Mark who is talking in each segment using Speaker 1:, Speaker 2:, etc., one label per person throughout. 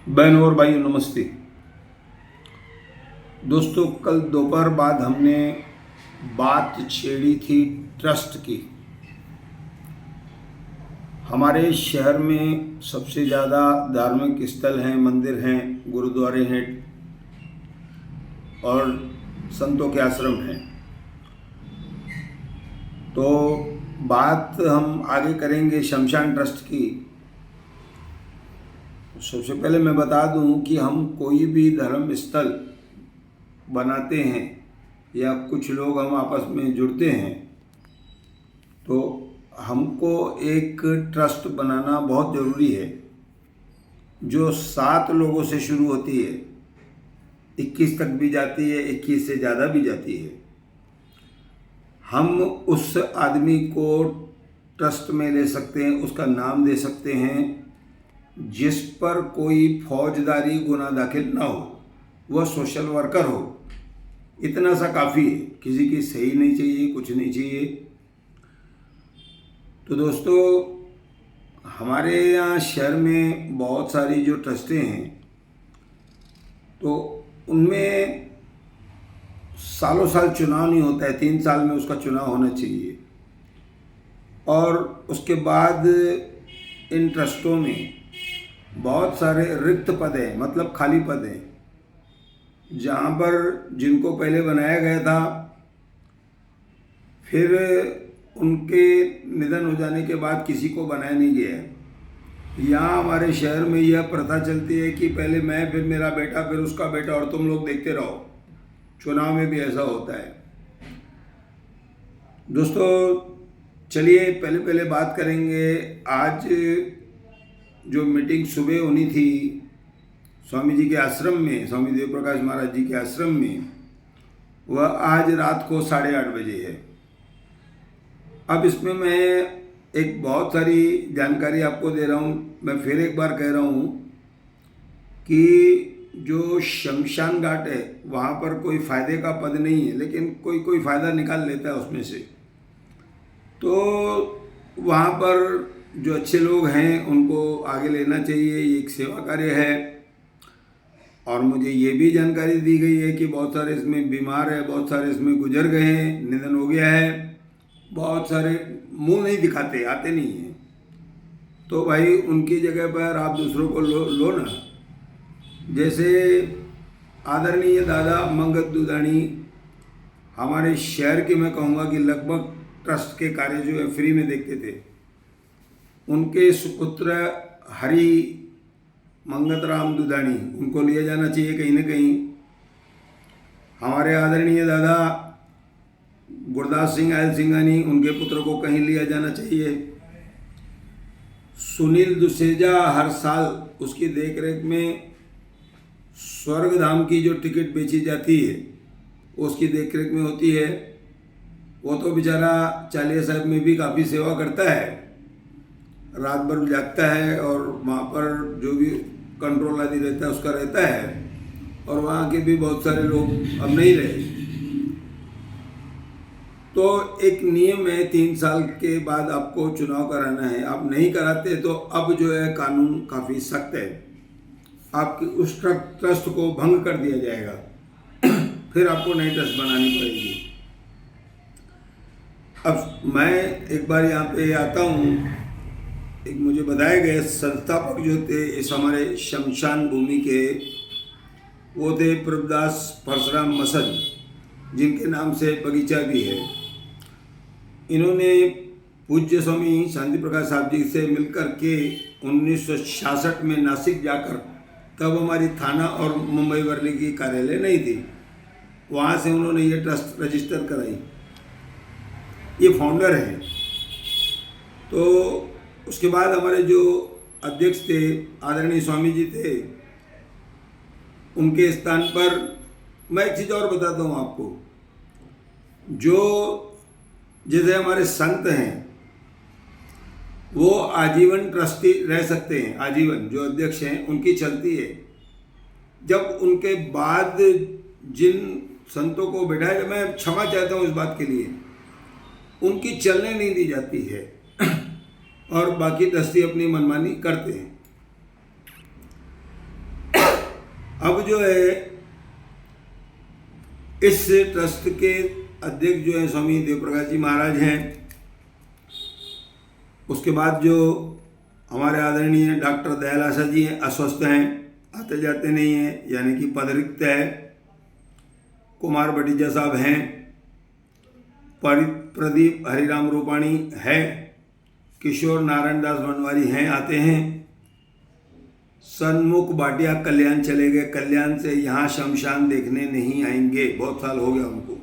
Speaker 1: बहनों और भाइयों नमस्ते। दोस्तों, कल दोपहर बाद हमने बात छेड़ी थी ट्रस्ट की। हमारे शहर में सबसे ज़्यादा धार्मिक स्थल हैं, मंदिर हैं, गुरुद्वारे हैं और संतों के आश्रम हैं। तो बात हम आगे करेंगे शमशान ट्रस्ट की। सबसे पहले मैं बता दूं कि हम कोई भी धर्म स्थल बनाते हैं या कुछ लोग हम आपस में जुड़ते हैं तो हमको एक ट्रस्ट बनाना बहुत ज़रूरी है जो 7 लोगों से शुरू होती है, 21 तक भी जाती है, 21 से ज़्यादा भी जाती है। हम उस आदमी को ट्रस्ट में ले सकते हैं, उसका नाम दे सकते हैं जिस पर कोई फौजदारी गुनाह दाखिल ना हो, वह सोशल वर्कर हो। इतना सा काफ़ी है, किसी की सही नहीं चाहिए, कुछ नहीं चाहिए। तो दोस्तों, हमारे यहाँ शहर में बहुत सारी जो ट्रस्टें हैं तो उनमें सालों साल चुनाव नहीं होता है, 3 साल में उसका चुनाव होना चाहिए। और उसके बाद इन ट्रस्टों में बहुत सारे रिक्त पद हैं, मतलब खाली पद हैं, जहाँ पर जिनको पहले बनाया गया था फिर उनके निधन हो जाने के बाद किसी को बनाया नहीं गया है। यहाँ हमारे शहर में यह प्रथा चलती है कि पहले मैं, फिर मेरा बेटा, फिर उसका बेटा और तुम लोग देखते रहो। चुनाव में भी ऐसा होता है। दोस्तों, चलिए पहले बात करेंगे। आज जो मीटिंग सुबह होनी थी स्वामी जी के आश्रम में, स्वामी देव प्रकाश महाराज जी के आश्रम में, वह आज रात को 8:30 बजे है। अब इसमें मैं एक बहुत सारी जानकारी आपको दे रहा हूँ। मैं फिर एक बार कह रहा हूँ कि जो शमशान घाट है वहाँ पर कोई फ़ायदे का पद नहीं है, लेकिन कोई फ़ायदा निकाल लेता है उसमें से। तो वहाँ पर जो अच्छे लोग हैं उनको आगे लेना चाहिए, ये एक सेवा कार्य है। और मुझे ये भी जानकारी दी गई है कि बहुत सारे इसमें बीमार है, बहुत सारे इसमें गुजर गए हैं, निधन हो गया है, बहुत सारे मुंह नहीं दिखाते, आते नहीं हैं। तो भाई उनकी जगह पर आप दूसरों को लो ना। जैसे आदरणीय दादा मंगत दुधानी हमारे शहर के, मैं कहूँगा कि लगभग ट्रस्ट के कार्य जो है फ्री में देखते थे। उनके सुपुत्र हरि मंगत राम दुधानी, उनको लिया जाना चाहिए कहीं ना कहीं। हमारे आदरणीय दादा गुरदास सिंह आयल सिंघानी, उनके पुत्र को कहीं लिया जाना चाहिए। सुनील दुसेजा हर साल उसकी देखरेख में स्वर्ग धाम की जो टिकट बेची जाती है उसकी देखरेख में होती है। वो तो बेचारा चालिया साहब में भी काफ़ी सेवा करता है, रात भर जागता है और वहाँ पर जो भी कंट्रोल आदि रहता है उसका रहता है। और वहाँ के भी बहुत सारे लोग अब नहीं रहे। तो एक नियम है, 3 साल के बाद आपको चुनाव कराना है। आप नहीं कराते तो अब जो है कानून काफ़ी सख्त है, आपकी उस ट्रस्ट को भंग कर दिया जाएगा। फिर आपको नई ट्रस्ट बनानी पड़ेगी। अब मैं एक बार यहाँ पे आता हूँ। एक मुझे बताए गए संस्थापक जो थे इस हमारे शमशान भूमि के, वो थे प्रभुदास परशुराम मसल, जिनके नाम से बगीचा भी है। इन्होंने पूज्य स्वामी शांति प्रकाश साहब जी से मिलकर के 1966 में नासिक जाकर, तब हमारी थाना और मुंबई वर्ली की कार्यालय नहीं थी, वहाँ से उन्होंने ये ट्रस्ट रजिस्टर कराई। ये फाउंडर हैं। तो उसके बाद हमारे जो अध्यक्ष थे आदरणीय स्वामी जी थे, उनके स्थान पर मैं एक चीज़ और बताता हूँ आपको। जो जैसे हमारे संत हैं वो आजीवन ट्रस्टी रह सकते हैं, आजीवन जो अध्यक्ष हैं उनकी चलती है। जब उनके बाद जिन संतों को बैठाया, मैं क्षमा चाहता हूँ इस बात के लिए, उनकी चलने नहीं दी जाती है और बाकी ट्रस्टी अपनी मनमानी करते हैं। अब जो है इस ट्रस्ट के अध्यक्ष जो है स्वामी देवप्रकाश जी महाराज हैं। उसके बाद जो हमारे आदरणीय डॉक्टर दयाल आशा जी हैं, अस्वस्थ हैं, आते जाते नहीं हैं, यानी कि पद रिक्त है। कुमार भटीजा साहब हैं, प्रदीप हरिराम रूपाणी है, किशोर नारायण दास बनवारी हैं, आते हैं। सन्मुख भाटिया कल्याण चले गए, कल्याण से यहाँ शमशान देखने नहीं आएंगे, बहुत साल हो गया उनको,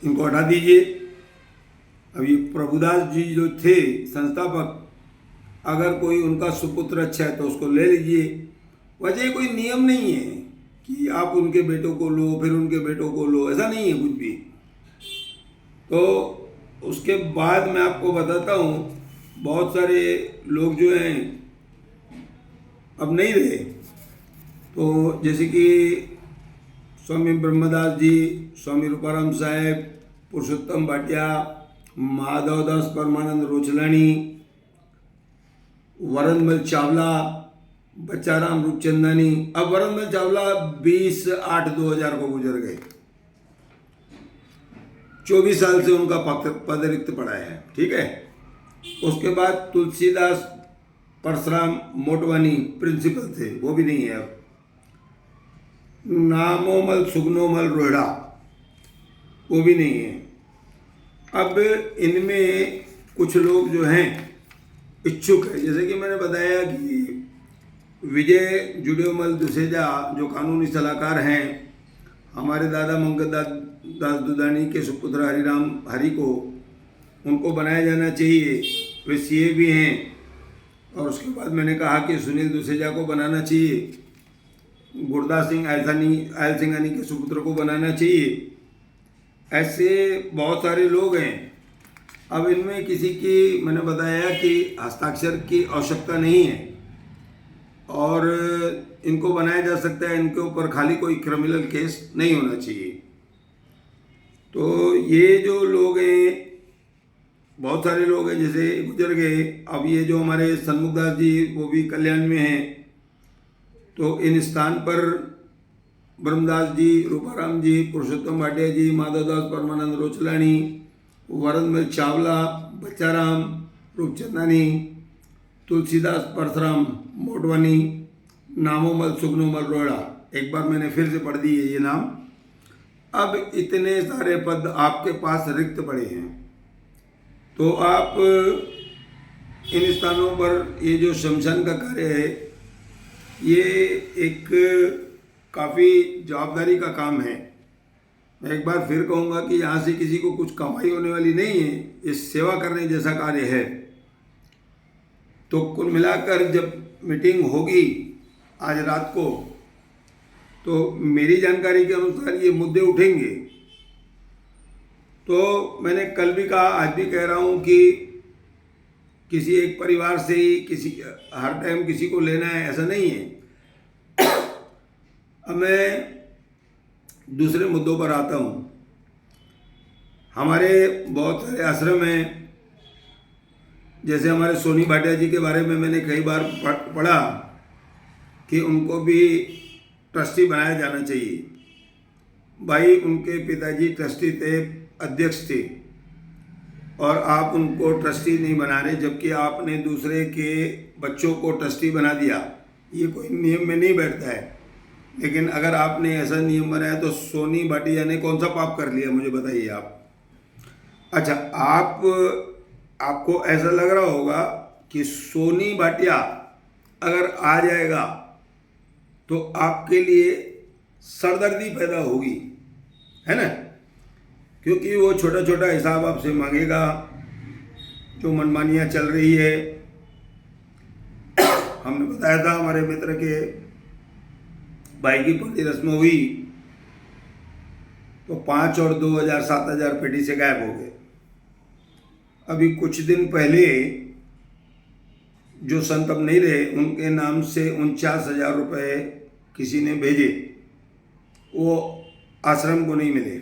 Speaker 1: इनको हटा दीजिए। अभी प्रभुदास जी जो थे संस्थापक, अगर कोई उनका सुपुत्र अच्छा है तो उसको ले लीजिए। वजह कोई नियम नहीं है कि आप उनके बेटों को लो फिर उनके बेटों को लो, ऐसा नहीं है कुछ भी। तो उसके बाद मैं आपको बताता हूँ, बहुत सारे लोग जो हैं अब नहीं रहे। तो जैसे कि स्वामी ब्रह्मदास जी, स्वामी रूपाराम साहेब, पुरुषोत्तम भाटिया, माधवदास परमानंद रोचलानी, वरनमल चावला, बच्चाराम रूपचंदानी। अब वरनमल चावला 20/8/2000 को गुजर गए, 24 साल से उनका पद रिक्त पड़ा है, ठीक है। उसके बाद तुलसीदास परशुराम मोटवानी प्रिंसिपल थे, वो भी नहीं है अब। नामोमल सुगनोमल रोहिड़ा, वो भी नहीं है अब। इनमें कुछ लोग जो हैं इच्छुक है, जैसे कि मैंने बताया कि विजय जुडियोमल दुसेजा जो कानूनी सलाहकार हैं, हमारे दादा मंगल दास दुदानी के सुपुत्र हरिराम हरि को, उनको बनाया जाना चाहिए। वे सीए भी हैं। और उसके बाद मैंने कहा कि सुनील दुसेजा को बनाना चाहिए, गुरदास सिंह आयल सिंघानी के सुपुत्र को बनाना चाहिए। ऐसे बहुत सारे लोग हैं। अब इनमें किसी की, मैंने बताया कि हस्ताक्षर की आवश्यकता नहीं है और इनको बनाया जा सकता है। इनके ऊपर खाली कोई क्रिमिनल केस नहीं होना चाहिए। तो ये जो लोग हैं, बहुत सारे लोग हैं जैसे गुजर गए। अब ये जो हमारे सन्मुखदास जी, वो भी कल्याण में हैं। तो इन स्थान पर ब्रह्मदास जी, रूपाराम जी, पुरुषोत्तम भाटिया जी, माधवदास परमानंद रोचलानी, वरनमल चावला, बच्चाराम रूपचंदानी, तुलसीदास परशुराम मोटवानी, नामोमल सुगनोमल रोहिड़ा। एक बार मैंने फिर से पढ़ दिए ये नाम। अब इतने सारे पद आपके पास रिक्त पड़े हैं, तो आप इन स्थानों पर ये जो शमशान का कार्य है, ये एक काफ़ी जवाबदारी का काम है। मैं एक बार फिर कहूँगा कि यहाँ से किसी को कुछ कमाई होने वाली नहीं है, ये सेवा करने जैसा कार्य है। तो कुल मिलाकर जब मीटिंग होगी आज रात को, तो मेरी जानकारी के अनुसार ये मुद्दे उठेंगे। तो मैंने कल भी कहा, आज भी कह रहा हूँ कि किसी एक परिवार से ही हर टाइम किसी को लेना है, ऐसा नहीं है। अब मैं दूसरे मुद्दों पर आता हूँ। हमारे बहुत सारे आश्रम हैं, जैसे हमारे सोनी भाटिया जी के बारे में मैंने कई बार पढ़ा कि उनको भी ट्रस्टी बनाया जाना चाहिए। भाई, उनके पिताजी ट्रस्टी थे, अध्यक्ष थे, और आप उनको ट्रस्टी नहीं बना रहे, जबकि आपने दूसरे के बच्चों को ट्रस्टी बना दिया। ये कोई नियम में नहीं बैठता है। लेकिन अगर आपने ऐसा नियम बनाया तो सोनी भाटिया ने कौन सा पाप कर लिया, मुझे बताइए आप। अच्छा, आपको ऐसा लग रहा होगा कि सोनी भाटिया अगर आ जाएगा तो आपके लिए सरदर्दी पैदा होगी, है ना, क्योंकि वो छोटा छोटा हिसाब आपसे मांगेगा। जो मनमानियाँ चल रही है, हमने बताया था हमारे मित्र के भाई की पहली रस्म हुई तो 5 और 2000 7000 पेटी से गायब हो गए। अभी कुछ दिन पहले जो संत अब नहीं रहे, उनके नाम से 49,000 रुपये किसी ने भेजे, वो आश्रम को नहीं मिले।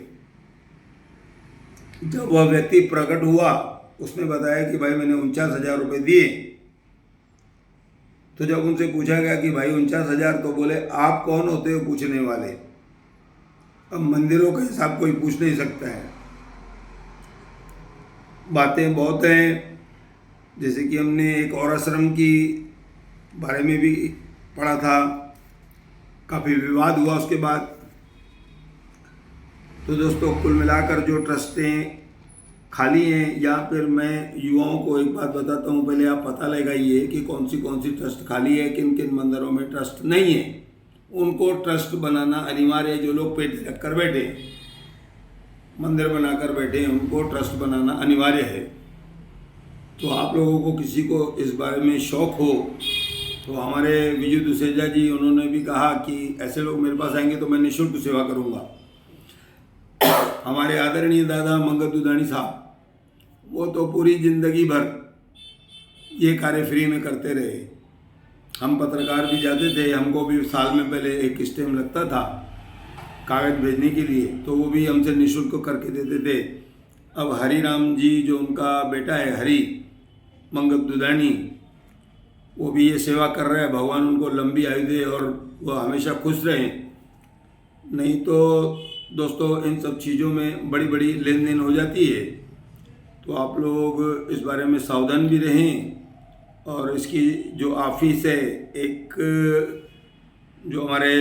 Speaker 1: जब वह व्यक्ति प्रकट हुआ, उसने बताया कि भाई मैंने 49,000 रुपये दिए, तो जब उनसे पूछा गया कि भाई 49,000, तो बोले आप कौन होते हो पूछने वाले। अब मंदिरों का हिसाब कोई पूछ नहीं सकता है। बातें बहुत हैं, जैसे कि हमने एक और आश्रम की बारे में भी पढ़ा था, काफ़ी विवाद हुआ उसके बाद। तो दोस्तों, कुल मिलाकर जो ट्रस्टें खाली हैं, या फिर मैं युवाओं को एक बात बताता हूँ, पहले आप पता लगाइए कि कौन सी ट्रस्ट खाली है, किन किन मंदिरों में ट्रस्ट नहीं है। उनको ट्रस्ट बनाना अनिवार्य है। जो लोग पेट रख कर बैठे, मंदिर बनाकर बैठे हैं, उनको ट्रस्ट बनाना अनिवार्य है। तो आप लोगों को किसी को इस बारे में शौक़ हो, तो हमारे विजय दुसेजा जी, उन्होंने भी कहा कि ऐसे लोग मेरे पास आएंगे तो मैं निःशुल्क सेवा करूँगा। हमारे आदरणीय दादा मंगत दुधानी साहब, वो तो पूरी ज़िंदगी भर ये कार्य फ्री में करते रहे। हम पत्रकार भी जाते थे, हमको भी साल में पहले एक स्टैम्प लगता था कागज़ भेजने के लिए, तो वो भी हमसे निःशुल्क करके देते थे। अब हरी राम जी, जो उनका बेटा है हरी मंगत दुधानी, वो भी ये सेवा कर रहे हैं। भगवान उनको लंबी आयु दे और वो हमेशा खुश रहें। नहीं तो दोस्तों, इन सब चीज़ों में बड़ी बड़ी लेन देन हो जाती है। तो आप लोग इस बारे में सावधान भी रहें। और इसकी जो ऑफिस है, एक जो हमारे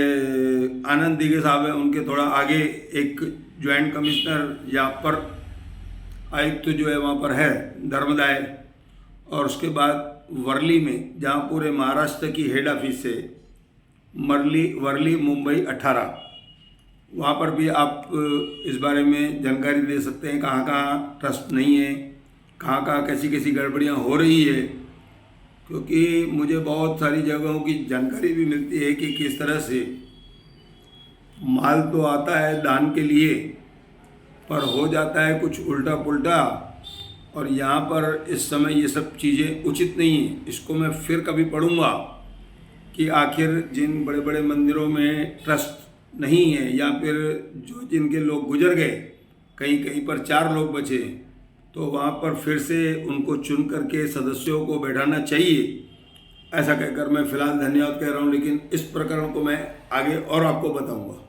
Speaker 1: आनंद दिगे साहब हैं, उनके थोड़ा आगे एक ज्वाइंट कमिश्नर या अपर आयुक्त जो है वहाँ पर है धर्मदाय। और उसके बाद वर्ली में, जहाँ पूरे महाराष्ट्र की हेड ऑफिस है, वर्ली मुंबई 18, वहाँ पर भी आप इस बारे में जानकारी दे सकते हैं कहाँ कहाँ ट्रस्ट नहीं है, कहाँ कहाँ कैसी कैसी गड़बड़ियाँ हो रही है। क्योंकि मुझे बहुत सारी जगहों की जानकारी भी मिलती है कि किस तरह से माल तो आता है दान के लिए, पर हो जाता है कुछ उल्टा पुल्टा। और यहाँ पर इस समय ये सब चीज़ें उचित नहीं है। इसको मैं फिर कभी पढ़ूँगा कि आखिर जिन बड़े बड़े मंदिरों में ट्रस्ट नहीं है, या फिर जो जिनके लोग गुजर गए, कहीं कहीं पर 4 लोग बचे, तो वहाँ पर फिर से उनको चुन करके सदस्यों को बैठाना चाहिए। ऐसा कहकर मैं फ़िलहाल धन्यवाद कह रहा हूँ, लेकिन इस प्रकरण को मैं आगे और आपको बताऊँगा।